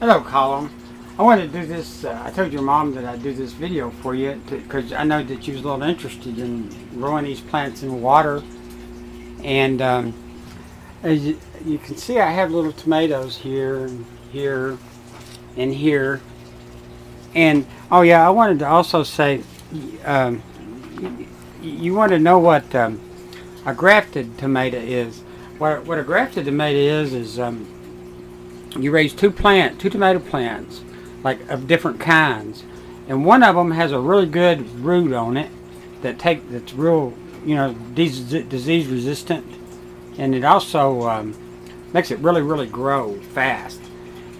Hello, Colin. I wanted to do this. I told your mom that I'd do this video for you because I know that you was a little interested in growing these plants in water. And as you can see, I have little tomatoes here, and here, and here. And oh yeah, I wanted to also say, you want to know what a grafted tomato is. What a grafted tomato is you raise two tomato plants, like of different kinds, and one of them has a really good root on it that's real, disease resistant, and it also makes it really grow fast.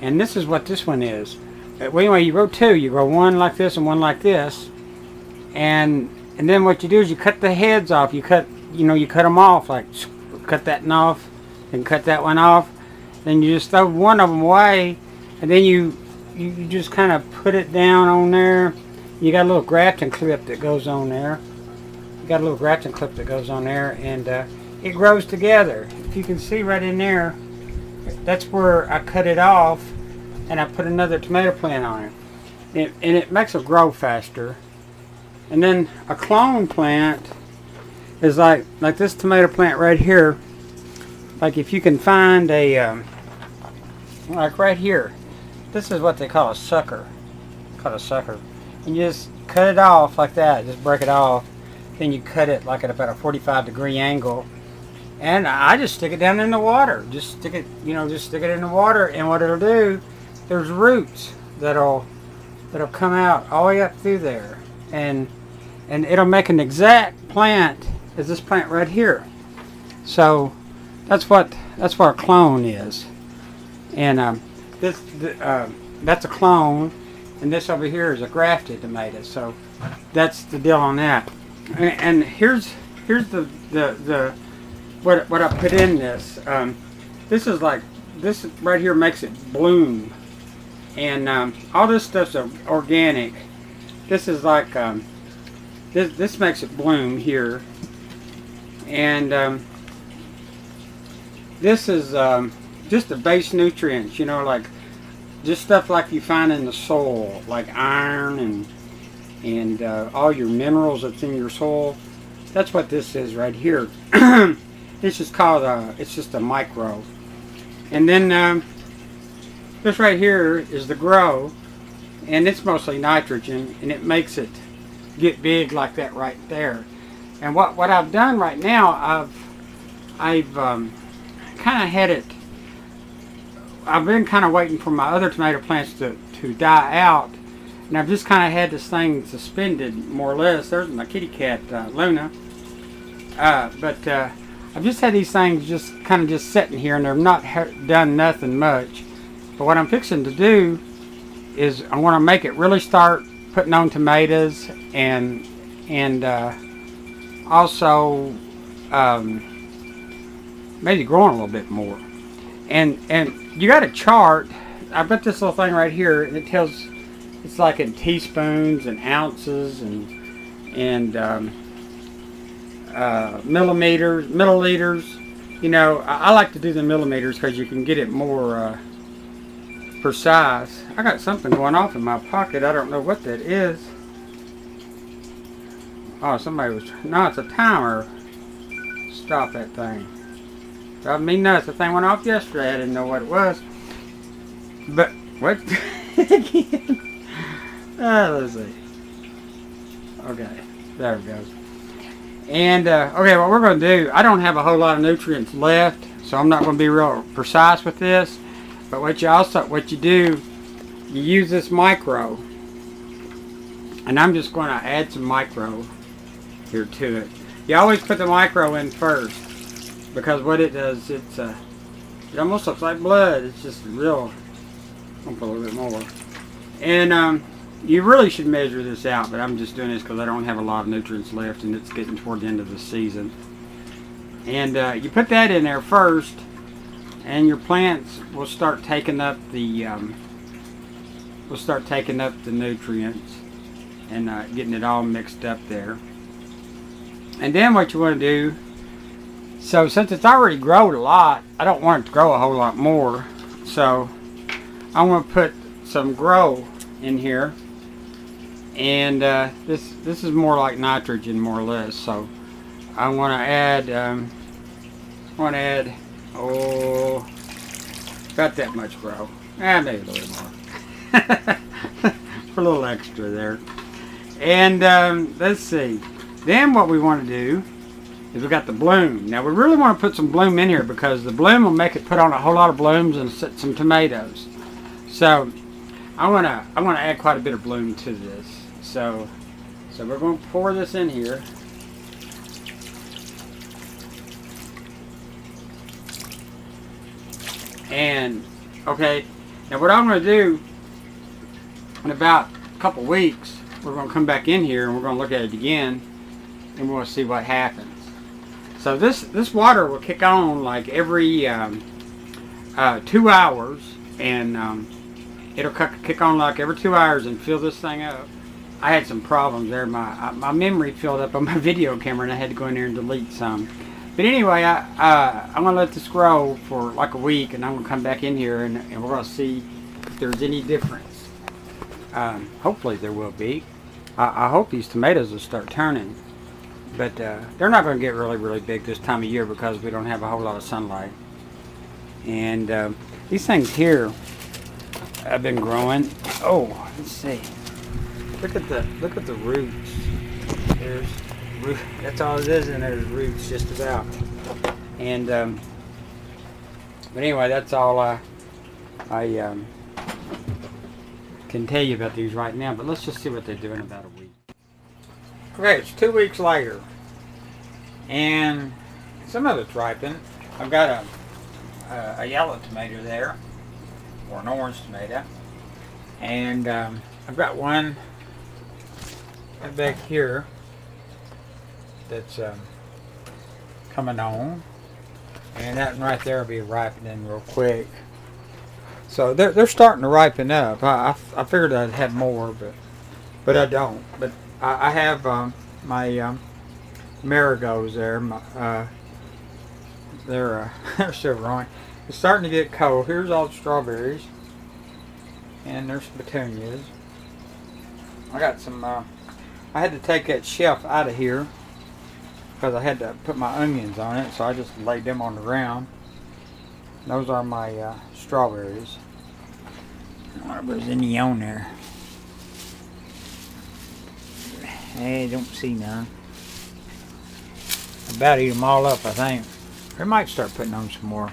And this is what this one is. Well, anyway, you grow two. You grow one like this and one like this, and then what you do is you cut the heads off. You cut them off, like cut that one off, and cut that one off. Then you just throw one of them away, and then you just kind of put it down on there. You got a little grafting clip that goes on there. And it grows together. If you can see right in there, that's where I cut it off, and I put another tomato plant on it. And it makes it grow faster. And then a clone plant is like this tomato plant right here. Like if you can find a, like right here, this is what they call a sucker. And you just cut it off like that, just break it off. Then you cut it like at about a 45-degree angle. And I just stick it down in the water. Just stick it in the water, and what it'll do, there's roots that'll come out all the way up through there. And it'll make an exact plant as this plant right here. So that's what a clone is. And that's a clone, and this over here is a grafted tomato. So that's the deal on that. And here's the what I put in this. This right here makes it bloom, and all this stuff's organic. This is like this makes it bloom here, and this is just the base nutrients, like just stuff like you find in the soil, like iron and all your minerals that's in your soil. That's what this is right here. This is called it's just a micro. And then this right here is the grow, and it's mostly nitrogen, and it makes it get big like that right there. And what I've done right now, I've kind of had it. I've been kind of waiting for my other tomato plants to die out, and I've just kind of had this thing suspended, more or less. There's my kitty cat, Luna. But I've just had these things just kind of sitting here, and they've not done nothing much. But what I'm fixing to do is I want to make it really start putting on tomatoes, and also maybe growing a little bit more. And you got a chart. I put this little thing right here, and it tells, it's like in teaspoons and ounces and milliliters. I like to do the millimeters because you can get it more precise. I got something going off in my pocket. I don't know what that is. Oh, no, it's a timer. Stop that thing. Driving me nuts. The thing went off yesterday. I didn't know what it was. But, what? Again? Let's see. Okay, there it goes. And, okay, what we're going to do, I don't have a whole lot of nutrients left, so I'm not going to be real precise with this. But what you do, you use this micro. And I'm just going to add some micro here to it. You always put the micro in first, because what it does, it almost looks like blood. It's just real. I'll put a little bit more. And you really should measure this out, but I'm just doing this because I don't have a lot of nutrients left, and it's getting toward the end of the season. And you put that in there first, and your plants will start taking up the nutrients and getting it all mixed up there. And then what you want to do, so since it's already grown a lot, I don't want it to grow a whole lot more. So I want to put some grow in here, and this is more like nitrogen, more or less. So I want to add oh, about that much grow, maybe a little more. For a little extra there. And let's see. Then what we want to do is we got the bloom. Now we really want to put some bloom in here because the bloom will make it put on a whole lot of blooms and set some tomatoes. So I want to add quite a bit of bloom to this. So we're going to pour this in here. And okay, now what I'm going to do in about a couple weeks, we're going to come back in here and we're going to look at it again, and we're going to see what happens. So this water will kick on like every 2 hours, and it'll kick on like every 2 hours and fill this thing up. I had some problems there. My memory filled up on my video camera, and I had to go in there and delete some. But anyway, I'm going to let this grow for like a week, and I'm going to come back in here and we're going to see if there's any difference. Hopefully there will be. I hope these tomatoes will start turning. But they're not going to get really big this time of year because we don't have a whole lot of sunlight. And these things here have been growing. Oh, let's see. Look at the roots. There's root. That's all it is, and there's roots just about. And but anyway, that's all I can tell you about these right now. But let's just see what they do in about a week. Okay, it's 2 weeks later, and some of it's ripened. I've got a yellow tomato there, or an orange tomato, and I've got one back here that's coming on, and that one right there will be ripening real quick. So they're starting to ripen up. I figured I'd have more, but I don't. But I have my marigolds there. They're so wrong. It's starting to get cold. Here's all the strawberries, and there's petunias. I got some. I had to take that shelf out of here because I had to put my onions on it, so I just laid them on the ground. Those are my strawberries. I wonder if there's any on there. I don't see none. I about eat them all up, I think. I might start putting on some more.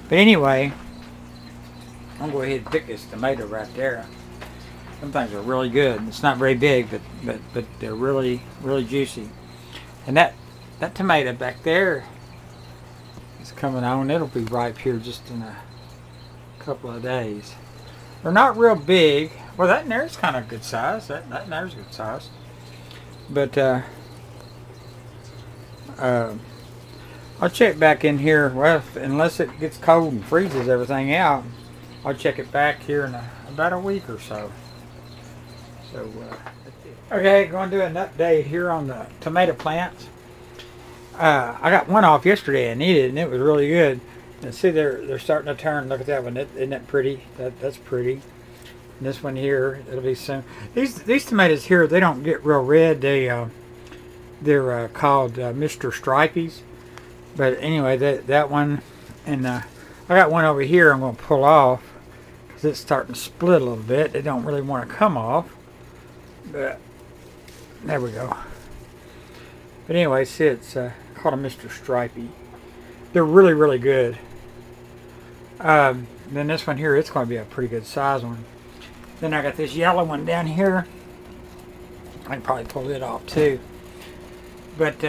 But anyway, I'm going to go ahead and pick this tomato right there. Some things are really good. It's not very big, but they're really juicy. And that tomato back there is coming on. It'll be ripe here just in a couple of days. They're not real big. Well, that in there's kind of good size. That in there's good size. But I'll check back in here. Well, unless it gets cold and freezes everything out, I'll check it back here in about a week or so. So, okay, going to do an update here on the tomato plants. I got one off yesterday and ate it, and it was really good. And see, they're starting to turn. Look at that one. Isn't that pretty? That's pretty. And this one here, it'll be soon. These tomatoes here, they don't get real red. They're called Mr. Stripies. But anyway, that one, and I got one over here I'm going to pull off because it's starting to split a little bit. They don't really want to come off. But there we go. But anyway, see, it's called a Mr. Stripey. They're really good. Then this one here, it's going to be a pretty good size one. Then I got this yellow one down here. I can probably pull it off too. But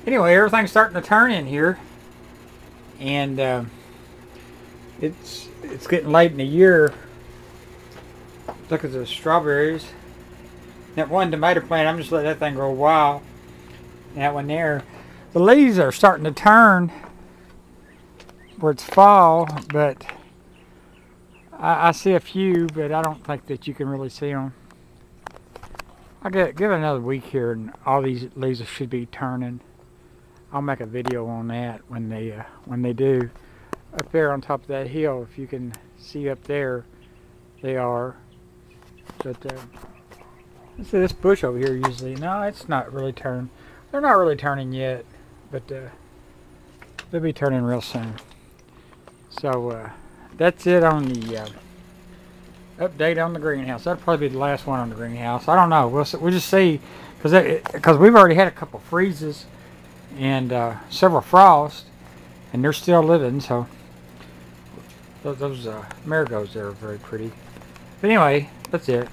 anyway, everything's starting to turn in here, and it's getting late in the year. Look at the strawberries. That one tomato plant, I'm just letting that thing grow wild. That one there, the leaves are starting to turn where it's fall, but I see a few, but I don't think that you can really see them. I'll give it another week here, and all these leaves should be turning. I'll make a video on that when they do. up there on top of that hill. If you can see up there, they are. But let's see this bush over here. Usually, no, it's not really turning. They're not really turning yet, but they'll be turning real soon. So that's it on the update on the greenhouse. That'll probably be the last one on the greenhouse. I don't know. We'll just see, because we've already had a couple freezes and several frosts, and they're still living. So those marigolds there are very pretty. But anyway, that's it.